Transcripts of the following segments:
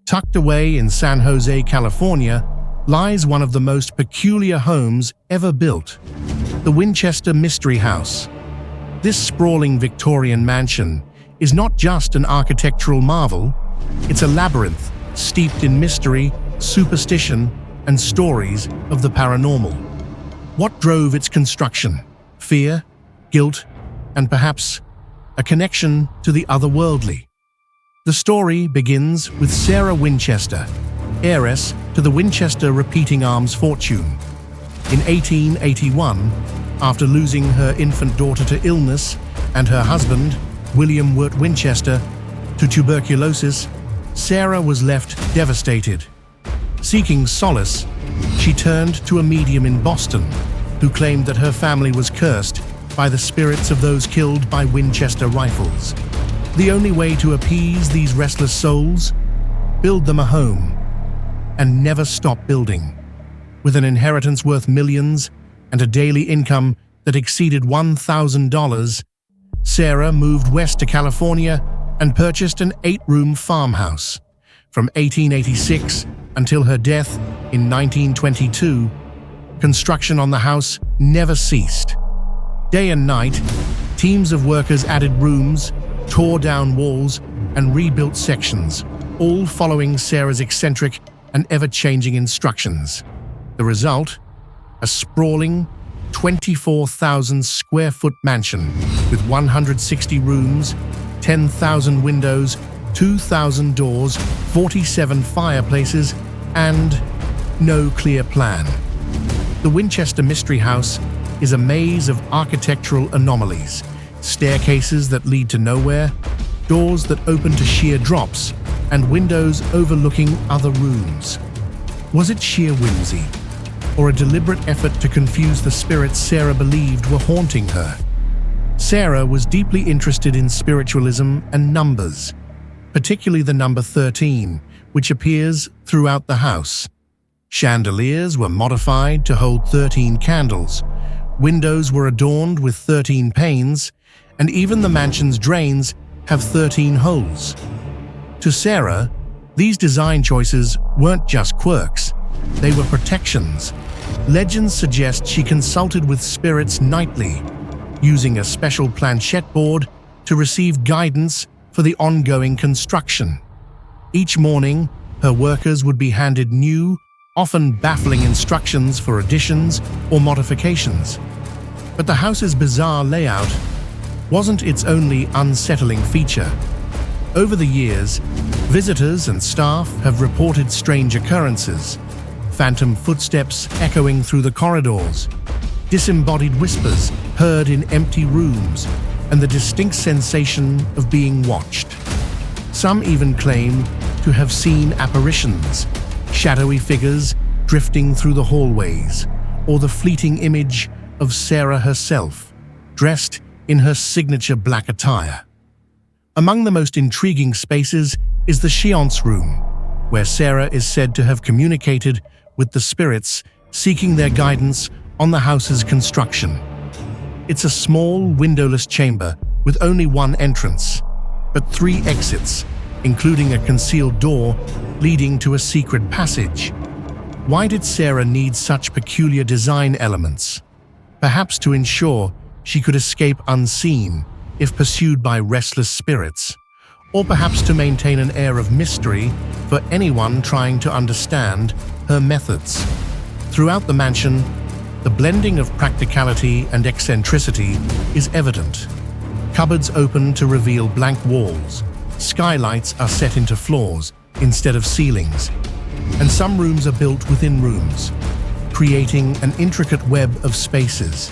Tucked away in San Jose, California, lies one of the most peculiar homes ever built, the Winchester Mystery House. This sprawling Victorian mansion is not just an architectural marvel, it's a labyrinth steeped in mystery, superstition, and stories of the paranormal. What drove its construction? Fear, guilt, and perhaps a connection to the otherworldly. The story begins with Sarah Winchester, heiress to the Winchester repeating arms fortune. In 1881, after losing her infant daughter to illness and her husband, William Wirt Winchester, to tuberculosis, Sarah was left devastated. Seeking solace, she turned to a medium in Boston who claimed that her family was cursed by the spirits of those killed by Winchester rifles. The only way to appease these restless souls? Build them a home, and never stop building. With an inheritance worth millions and a daily income that exceeded $1,000, Sarah moved west to California and purchased an 8-room farmhouse. From 1886 until her death in 1922, construction on the house never ceased. Day and night, teams of workers added rooms, tore down walls, and rebuilt sections, all following Sarah's eccentric and ever-changing instructions. The result? A sprawling, 24,000-square-foot mansion with 160 rooms, 10,000 windows, 2,000 doors, 47 fireplaces, and no clear plan. The Winchester Mystery House is a maze of architectural anomalies, staircases that lead to nowhere, doors that open to sheer drops, and windows overlooking other rooms. Was it sheer whimsy, or a deliberate effort to confuse the spirits Sarah believed were haunting her? Sarah was deeply interested in spiritualism and numbers, particularly the number 13, which appears throughout the house. Chandeliers were modified to hold 13 candles, windows were adorned with 13 panes, and even the mansion's drains have 13 holes. To Sarah, these design choices weren't just quirks, they were protections. Legends suggest she consulted with spirits nightly, using a special planchette board to receive guidance for the ongoing construction. Each morning, her workers would be handed new, often baffling instructions for additions or modifications. But the house's bizarre layout wasn't its only unsettling feature. Over the years, visitors and staff have reported strange occurrences: phantom footsteps echoing through the corridors, disembodied whispers heard in empty rooms, and the distinct sensation of being watched. Some even claim to have seen apparitions, shadowy figures drifting through the hallways, or the fleeting image of Sarah herself, dressed in her signature black attire. Among the most intriguing spaces is the séance room, where Sarah is said to have communicated with the spirits seeking their guidance on the house's construction. It's a small, windowless chamber with only one entrance, but 3 exits, including a concealed door leading to a secret passage. Why did Sarah need such peculiar design elements? Perhaps to ensure she could escape unseen if pursued by restless spirits, or perhaps to maintain an air of mystery for anyone trying to understand her methods. Throughout the mansion, the blending of practicality and eccentricity is evident. Cupboards open to reveal blank walls, skylights are set into floors instead of ceilings, and some rooms are built within rooms, creating an intricate web of spaces.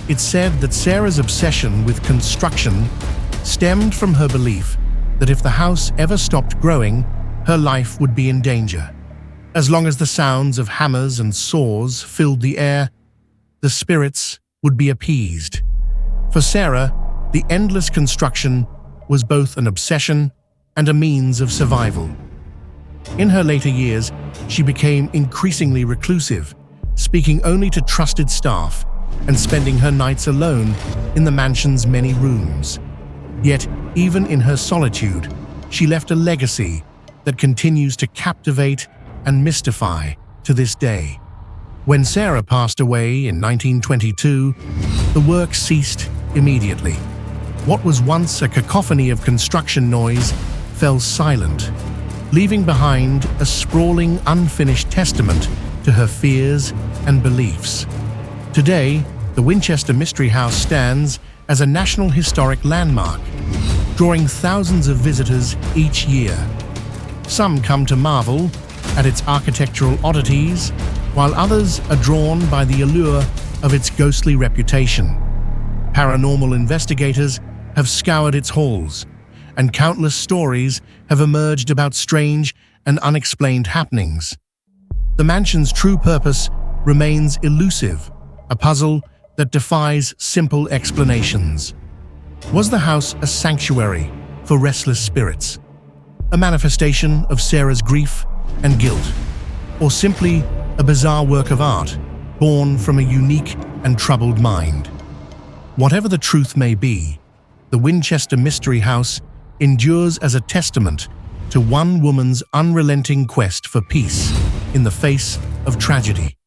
It's said that Sarah's obsession with construction stemmed from her belief that if the house ever stopped growing, her life would be in danger. As long as the sounds of hammers and saws filled the air, the spirits would be appeased. For Sarah, the endless construction was both an obsession and a means of survival. In her later years, she became increasingly reclusive, speaking only to trusted staff and spending her nights alone in the mansion's many rooms. Yet, even in her solitude, she left a legacy that continues to captivate and mystify to this day. When Sarah passed away in 1922, the work ceased immediately. What was once a cacophony of construction noise fell silent, leaving behind a sprawling, unfinished testament to her fears and beliefs. Today, the Winchester Mystery House stands as a National Historic Landmark, drawing thousands of visitors each year. Some come to marvel at its architectural oddities, while others are drawn by the allure of its ghostly reputation. Paranormal investigators have scoured its halls, and countless stories have emerged about strange and unexplained happenings. The mansion's true purpose remains elusive, a puzzle that defies simple explanations. Was the house a sanctuary for restless spirits, a manifestation of Sarah's grief and guilt, or simply a bizarre work of art born from a unique and troubled mind? Whatever the truth may be, the Winchester Mystery House endures as a testament to one woman's unrelenting quest for peace in the face of tragedy.